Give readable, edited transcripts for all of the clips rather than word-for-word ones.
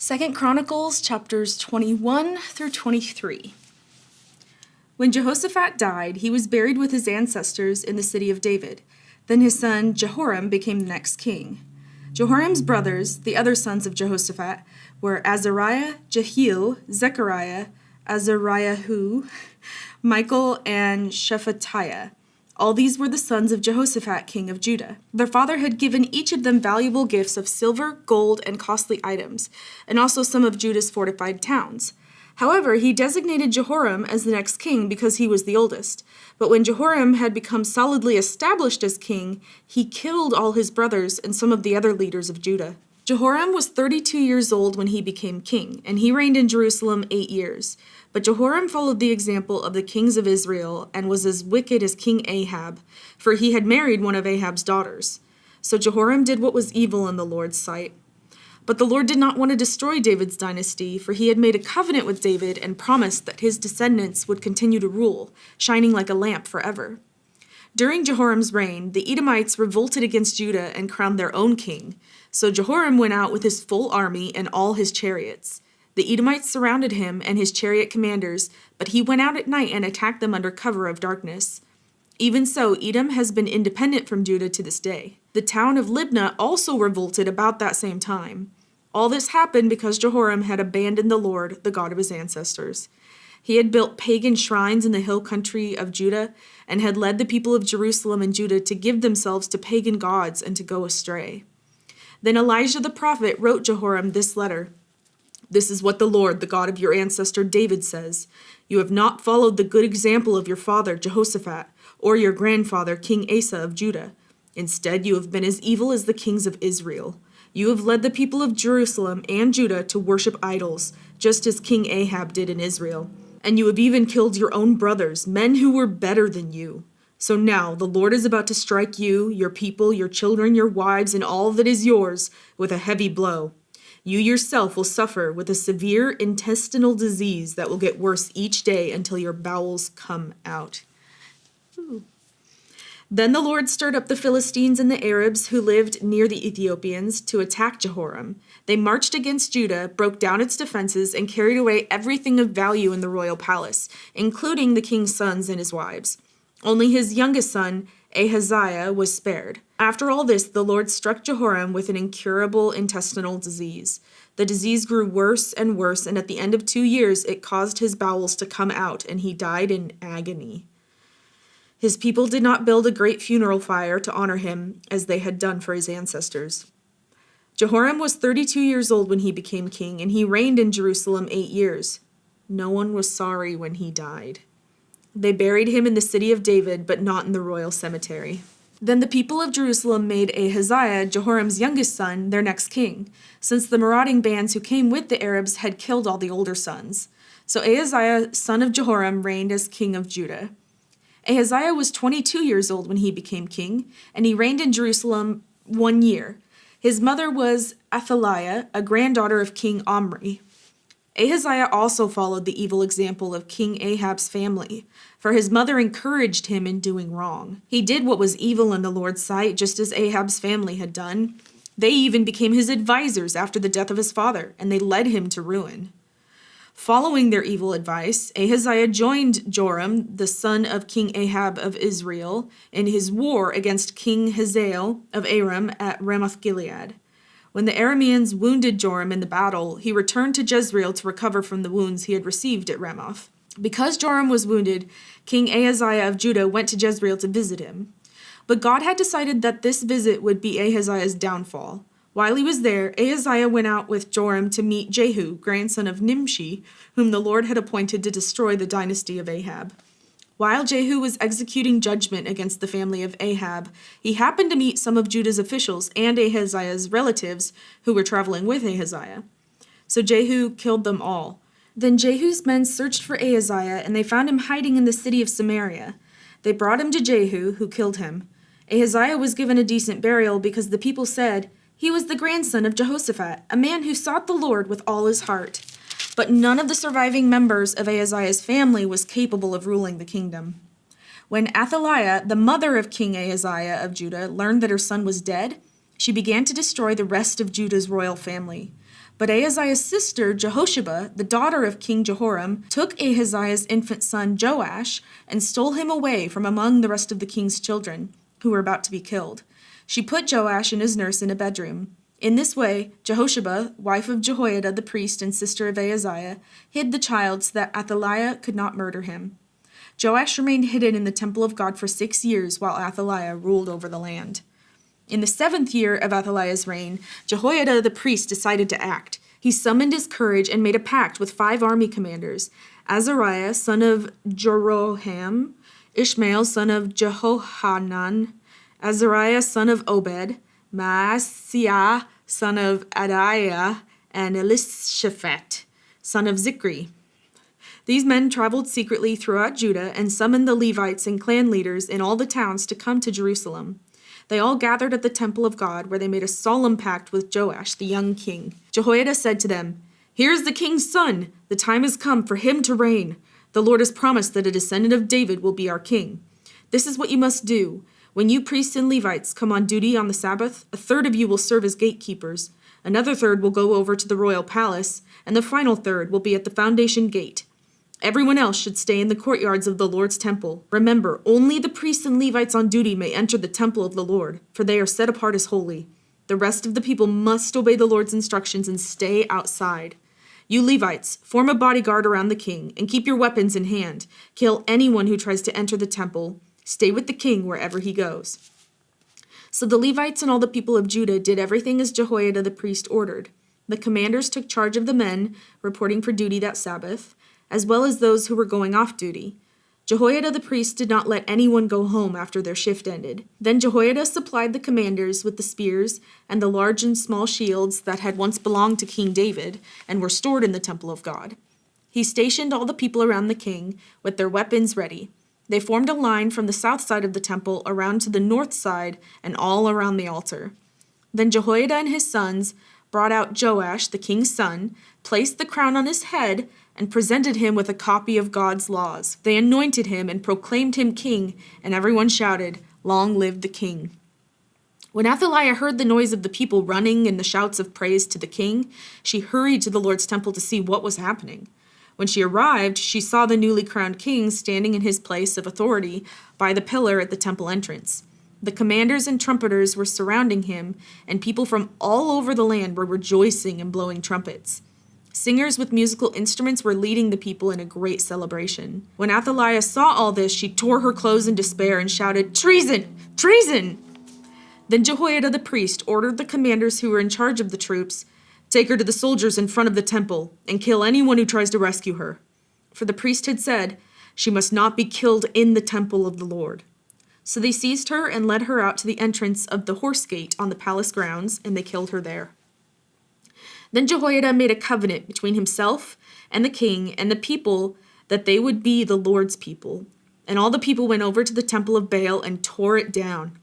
2 Chronicles chapters 21 through 23. When Jehoshaphat died, he was buried with his ancestors in the city of David. Then his son Jehoram became the next king. Jehoram's brothers, the other sons of Jehoshaphat, were Azariah, Jehiel, Zechariah, Azariahu, Michael, and Shephatiah. All these were the sons of Jehoshaphat, king of Judah. Their father had given each of them valuable gifts of silver, gold, and costly items, and also some of Judah's fortified towns. However, he designated Jehoram as the next king because he was the oldest. But when Jehoram had become solidly established as king, he killed all his brothers and some of the other leaders of Judah. Jehoram was 32 years old when he became king, and he reigned in Jerusalem 8 years. But Jehoram followed the example of the kings of Israel and was as wicked as King Ahab, for he had married one of Ahab's daughters. So Jehoram did what was evil in the Lord's sight. But the Lord did not want to destroy David's dynasty, for he had made a covenant with David and promised that his descendants would continue to rule, shining like a lamp forever. During Jehoram's reign, the Edomites revolted against Judah and crowned their own king. So Jehoram went out with his full army and all his chariots. The Edomites surrounded him and his chariot commanders, but he went out at night and attacked them under cover of darkness. Even so, Edom has been independent from Judah to this day. The town of Libnah also revolted about that same time. All this happened because Jehoram had abandoned the Lord, the God of his ancestors. He had built pagan shrines in the hill country of Judah and had led the people of Jerusalem and Judah to give themselves to pagan gods and to go astray. Then Elijah the prophet wrote Jehoram this letter. "This is what the Lord, the God of your ancestor David, says. You have not followed the good example of your father Jehoshaphat or your grandfather King Asa of Judah. Instead, you have been as evil as the kings of Israel. You have led the people of Jerusalem and Judah to worship idols, just as King Ahab did in Israel. And you have even killed your own brothers, men who were better than you. So now the Lord is about to strike you, your people, your children, your wives, and all that is yours with a heavy blow. You yourself will suffer with a severe intestinal disease that will get worse each day until your bowels come out." Ooh. Then the Lord stirred up the Philistines and the Arabs who lived near the Ethiopians to attack Jehoram. They marched against Judah, broke down its defenses, and carried away everything of value in the royal palace, including the king's sons and his wives. Only his youngest son, Ahaziah, was spared. After all this, the Lord struck Jehoram with an incurable intestinal disease. The disease grew worse and worse, and at the end of 2 years, it caused his bowels to come out, and he died in agony. His people did not build a great funeral fire to honor him, as they had done for his ancestors. Jehoram was 32 years old when he became king, and he reigned in Jerusalem 8 years. No one was sorry when he died. They buried him in the city of David, but not in the royal cemetery. Then the people of Jerusalem made Ahaziah, Jehoram's youngest son, their next king, since the marauding bands who came with the Arabs had killed all the older sons. So Ahaziah, son of Jehoram, reigned as king of Judah. Ahaziah was 22 years old when he became king, and he reigned in Jerusalem 1 year. His mother was Athaliah, a granddaughter of King Omri. Ahaziah also followed the evil example of King Ahab's family, for his mother encouraged him in doing wrong. He did what was evil in the Lord's sight, just as Ahab's family had done. They even became his advisors after the death of his father, and they led him to ruin. Following their evil advice, Ahaziah joined Joram, the son of King Ahab of Israel, in his war against King Hazael of Aram at Ramoth-Gilead. When the Arameans wounded Joram in the battle, he returned to Jezreel to recover from the wounds he had received at Ramoth. Because Joram was wounded, King Ahaziah of Judah went to Jezreel to visit him. But God had decided that this visit would be Ahaziah's downfall. While he was there, Ahaziah went out with Joram to meet Jehu, grandson of Nimshi, whom the Lord had appointed to destroy the dynasty of Ahab. While Jehu was executing judgment against the family of Ahab, he happened to meet some of Judah's officials and Ahaziah's relatives who were traveling with Ahaziah. So Jehu killed them all. Then Jehu's men searched for Ahaziah, and they found him hiding in the city of Samaria. They brought him to Jehu, who killed him. Ahaziah was given a decent burial because the people said, "He was the grandson of Jehoshaphat, a man who sought the Lord with all his heart." But none of the surviving members of Ahaziah's family was capable of ruling the kingdom. When Athaliah, the mother of King Ahaziah of Judah, learned that her son was dead, She began to destroy the rest of Judah's royal family. But Ahaziah's sister, Jehosheba, the daughter of King Jehoram, took Ahaziah's infant son Joash and stole him away from among the rest of the king's children, who were about to be killed. She put Joash and his nurse in a bedroom. In this way, Jehosheba, wife of Jehoiada the priest and sister of Ahaziah, hid the child so that Athaliah could not murder him. Joash remained hidden in the temple of God for 6 years while Athaliah ruled over the land. In the 7th year of Athaliah's reign, Jehoiada the priest decided to act. He summoned his courage and made a pact with 5 army commanders: Azariah, son of Jeroham, Ishmael, son of Jehohanan, Azariah, son of Obed, Maaseiah, son of Adaiah, and Elishaphat, son of Zikri. These men traveled secretly throughout Judah and summoned the Levites and clan leaders in all the towns to come to Jerusalem. They all gathered at the temple of God, where they made a solemn pact with Joash, the young king. Jehoiada said to them, "Here is the king's son. The time has come for him to reign. The Lord has promised that a descendant of David will be our king. This is what you must do. When you priests and Levites come on duty on the Sabbath, a third of you will serve as gatekeepers. Another third will go over to the royal palace, and the final third will be at the foundation gate. Everyone else should stay in the courtyards of the Lord's temple. Remember, only the priests and Levites on duty may enter the temple of the Lord, for they are set apart as holy. The rest of the people must obey the Lord's instructions and stay outside. You Levites, form a bodyguard around the king, and keep your weapons in hand. Kill anyone who tries to enter the temple. Stay with the king wherever he goes." So the Levites and all the people of Judah did everything as Jehoiada the priest ordered. The commanders took charge of the men reporting for duty that Sabbath, as well as those who were going off duty. Jehoiada the priest did not let anyone go home after their shift ended. Then Jehoiada supplied the commanders with the spears and the large and small shields that had once belonged to King David and were stored in the temple of God. He stationed all the people around the king with their weapons ready. They formed a line from the south side of the temple around to the north side and all around the altar. Then Jehoiada and his sons brought out Joash, the king's son, placed the crown on his head, and presented him with a copy of God's laws. They anointed him and proclaimed him king, and everyone shouted, "Long live the king." When Athaliah heard the noise of the people running and the shouts of praise to the king, she hurried to the Lord's temple to see what was happening. When she arrived, she saw the newly crowned king standing in his place of authority by the pillar at the temple entrance. The commanders and trumpeters were surrounding him, and people from all over the land were rejoicing and blowing trumpets. Singers with musical instruments were leading the people in a great celebration. When Athaliah saw all this, she tore her clothes in despair and shouted, "Treason! Treason!" Then Jehoiada the priest ordered the commanders who were in charge of the troops, "Take her to the soldiers in front of the temple and kill anyone who tries to rescue her." For the priest had said, "She must not be killed in the temple of the Lord." So they seized her and led her out to the entrance of the horse gate on the palace grounds, and they killed her there. Then Jehoiada made a covenant between himself and the king and the people that they would be the Lord's people. And all the people went over to the temple of Baal and tore it down.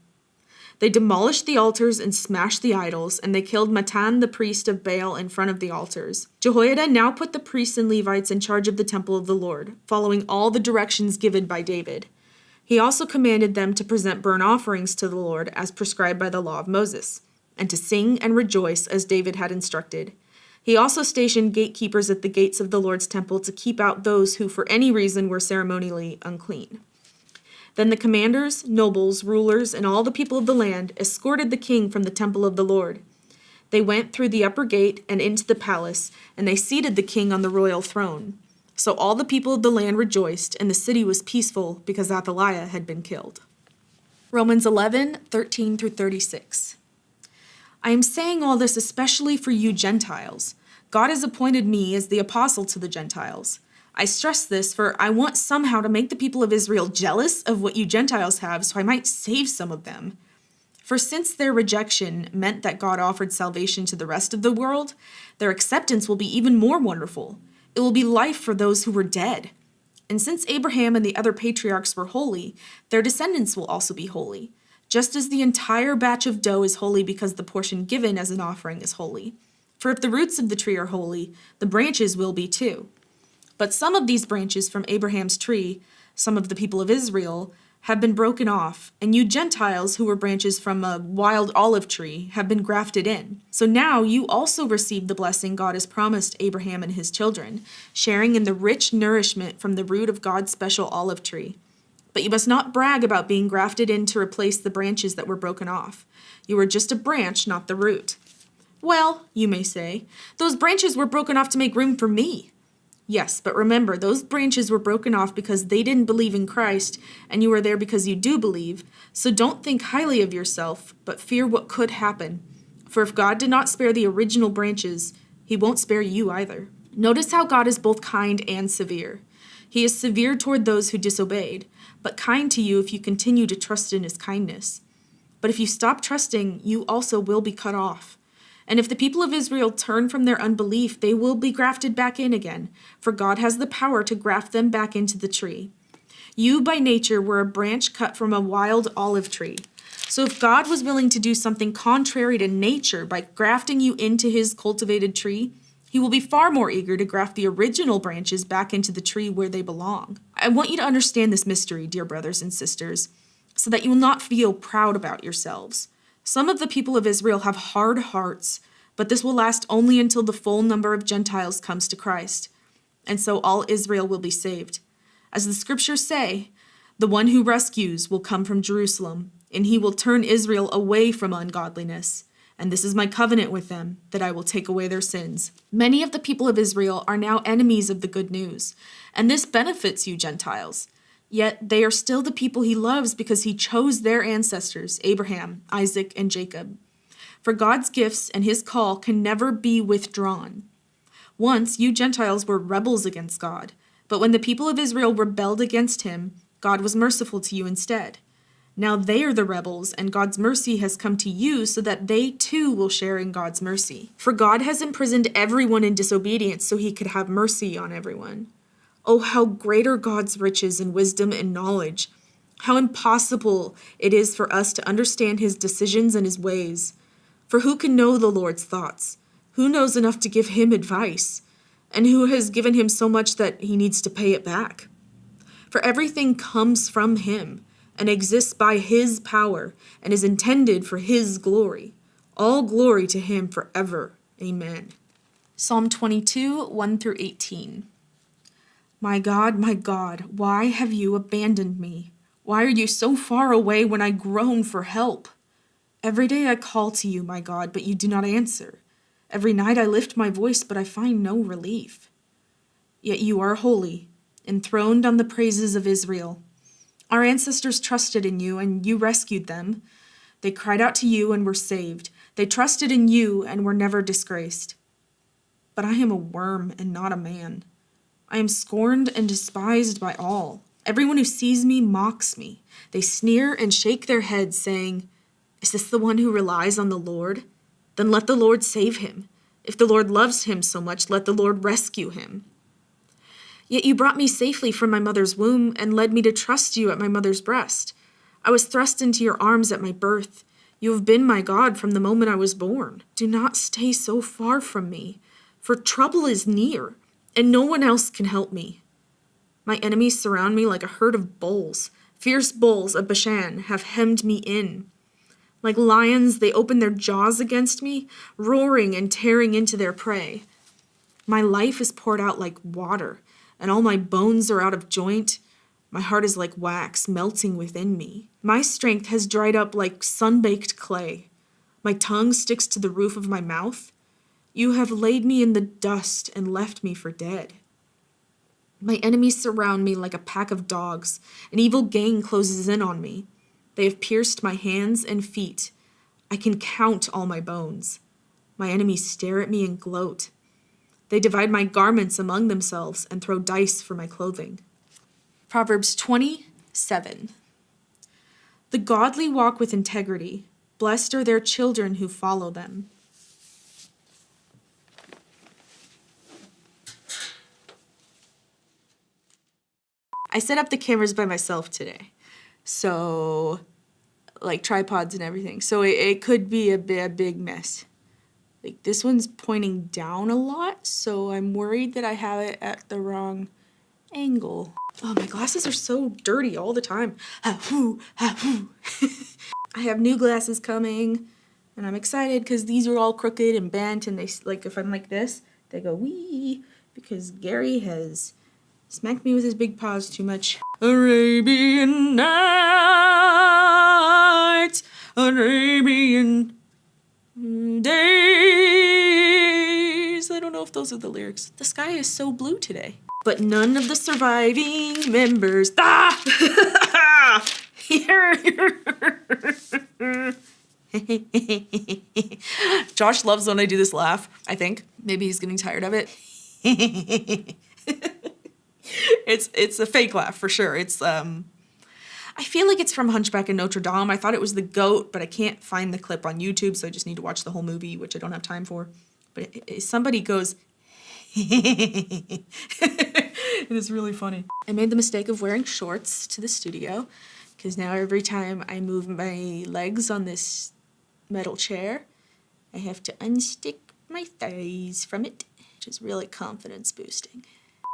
They demolished the altars and smashed the idols, and they killed Mattan the priest of Baal in front of the altars. Jehoiada now put the priests and Levites in charge of the temple of the Lord, following all the directions given by David. He also commanded them to present burnt offerings to the Lord as prescribed by the law of Moses, and to sing and rejoice as David had instructed. He also stationed gatekeepers at the gates of the Lord's temple to keep out those who for any reason were ceremonially unclean. Then the commanders, nobles, rulers, and all the people of the land escorted the king from the temple of the Lord. They went through the upper gate and into the palace, and they seated the king on the royal throne. So all the people of the land rejoiced, and the city was peaceful because Athaliah had been killed. Romans 11:13-36. I am saying all this especially for you Gentiles. God has appointed me as the apostle to the Gentiles. I stress this, for I want somehow to make the people of Israel jealous of what you Gentiles have, so I might save some of them. For since their rejection meant that God offered salvation to the rest of the world, their acceptance will be even more wonderful. It will be life for those who were dead. And since Abraham and the other patriarchs were holy, their descendants will also be holy, just as the entire batch of dough is holy because the portion given as an offering is holy. For if the roots of the tree are holy, the branches will be too. But some of these branches from Abraham's tree, some of the people of Israel, have been broken off, and you Gentiles who were branches from a wild olive tree have been grafted in. So now you also receive the blessing God has promised Abraham and his children, sharing in the rich nourishment from the root of God's special olive tree. But you must not brag about being grafted in to replace the branches that were broken off. You are just a branch, not the root. Well, you may say, those branches were broken off to make room for me. Yes, but remember, those branches were broken off because they didn't believe in Christ, and you are there because you do believe. So don't think highly of yourself, but fear what could happen. For if God did not spare the original branches, he won't spare you either. Notice how God is both kind and severe. He is severe toward those who disobeyed, but kind to you if you continue to trust in his kindness. But if you stop trusting, you also will be cut off. And if the people of Israel turn from their unbelief, they will be grafted back in again, for God has the power to graft them back into the tree. You, by nature, were a branch cut from a wild olive tree. So if God was willing to do something contrary to nature by grafting you into his cultivated tree, he will be far more eager to graft the original branches back into the tree where they belong. I want you to understand this mystery, dear brothers and sisters, so that you will not feel proud about yourselves. Some of the people of Israel have hard hearts, but this will last only until the full number of Gentiles comes to Christ, and so all Israel will be saved. As the scriptures say, the one who rescues will come from Jerusalem, and he will turn Israel away from ungodliness. And this is my covenant with them, that I will take away their sins. Many of the people of Israel are now enemies of the good news, and this benefits you Gentiles. Yet they are still the people he loves because he chose their ancestors, Abraham, Isaac, and Jacob. For God's gifts and his call can never be withdrawn. Once you Gentiles were rebels against God, but when the people of Israel rebelled against him, God was merciful to you instead. Now they are the rebels, and God's mercy has come to you so that they too will share in God's mercy. For God has imprisoned everyone in disobedience so he could have mercy on everyone. Oh, how great are God's riches in wisdom and knowledge! How impossible it is for us to understand his decisions and his ways. For who can know the Lord's thoughts? Who knows enough to give him advice? And who has given him so much that he needs to pay it back? For everything comes from him and exists by his power and is intended for his glory. All glory to him forever. Amen. Psalm 22, 1-18. My God, why have you abandoned me? Why are you so far away when I groan for help? Every day I call to you, my God, but you do not answer. Every night I lift my voice, but I find no relief. Yet you are holy, enthroned on the praises of Israel. Our ancestors trusted in you, and you rescued them. They cried out to you and were saved. They trusted in you and were never disgraced. But I am a worm and not a man. I am scorned and despised by all. Everyone who sees me mocks me. They sneer and shake their heads, saying, "Is this the one who relies on the Lord? Then let the Lord save him. If the Lord loves him so much, let the Lord rescue him." Yet you brought me safely from my mother's womb and led me to trust you at my mother's breast. I was thrust into your arms at my birth. You have been my God from the moment I was born. Do not stay so far from me, for trouble is near, and no one else can help me. My enemies surround me like a herd of bulls. Fierce bulls of Bashan have hemmed me in. Like lions, they open their jaws against me, roaring and tearing into their prey. My life is poured out like water, and all my bones are out of joint. My heart is like wax melting within me. My strength has dried up like sun-baked clay. My tongue sticks to the roof of my mouth. You have laid me in the dust and left me for dead. My enemies surround me like a pack of dogs. An evil gang closes in on me. They have pierced my hands and feet. I can count all my bones. My enemies stare at me and gloat. They divide my garments among themselves and throw dice for my clothing. Proverbs 20:7. The godly walk with integrity. Blessed are their children who follow them. I set up the cameras by myself today, so like tripods and everything. So it could be a big mess. Like this one's pointing down a lot, so I'm worried that I have it at the wrong angle. Oh, my glasses are so dirty all the time. Ha-hoo, ha-hoo. I have new glasses coming, and I'm excited because these are all crooked and bent, and they, like, if I'm like this, they go wee, because Gary has smacked me with his big paws too much. Arabian Nights, Arabian Days. I don't know if those are the lyrics. The sky is so blue today. But none of the surviving members. Josh loves when I do this laugh, I think. Maybe he's getting tired of it. It's a fake laugh for sure. It's I feel like it's from Hunchback of Notre Dame. I thought it was the goat, but I can't find the clip on YouTube, so I just need to watch the whole movie, which I don't have time for. But somebody goes, it is really funny. I made the mistake of wearing shorts to the studio, because now every time I move my legs on this metal chair, I have to unstick my thighs from it, which is really confidence boosting.